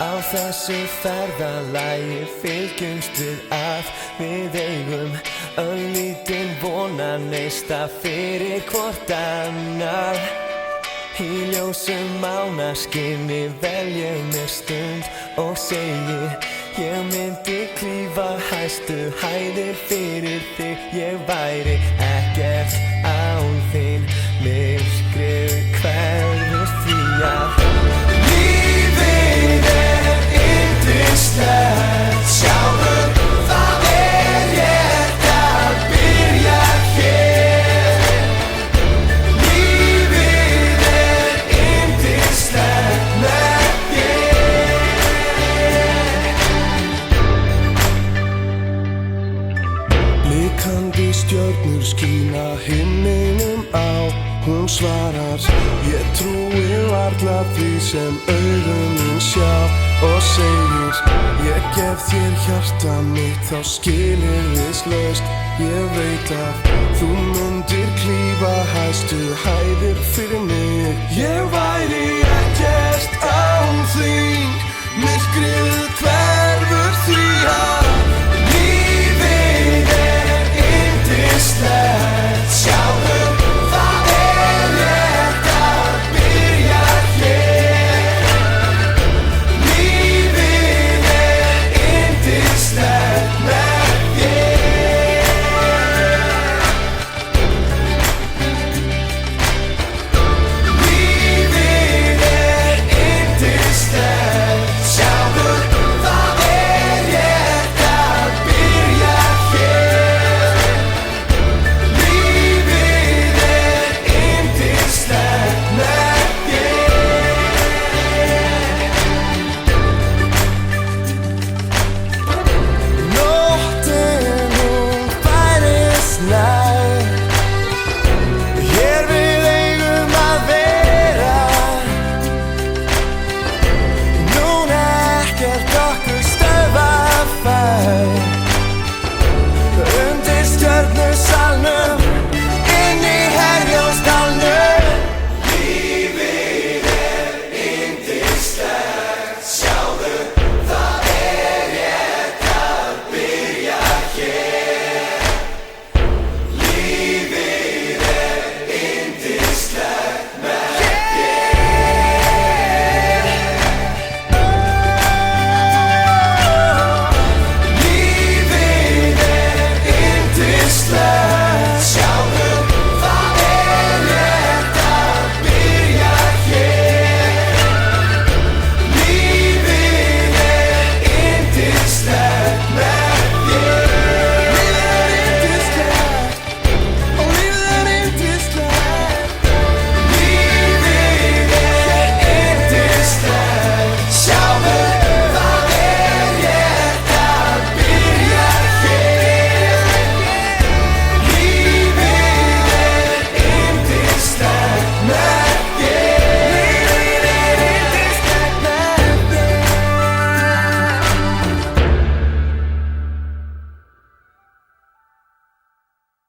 Á þessu ferðalagi fylgjumst við að við eigum örlítinn vonaneista fyrir hvort annað. Í ljósum mánaskinni velj mér stund og segi ég myndi klífa hæstu hæðir fyrir þig. Ég væri ekkert án þín, myrkrið hverfur því að lífið yndislegt. Sjáðu, það rétt að byrja hér. Lífið yndislegt með þér. Blikandi stjörnur skína himninum á. Hún svarar, ég trúi varla því sem augun mín sjá og segir, ég gef þér hjarta mitt þá skilyrðislaust. Ég veit að þú mundir klífa hæstu hæðir fyrir mig. Ég væri ekkert án þín, myrkrið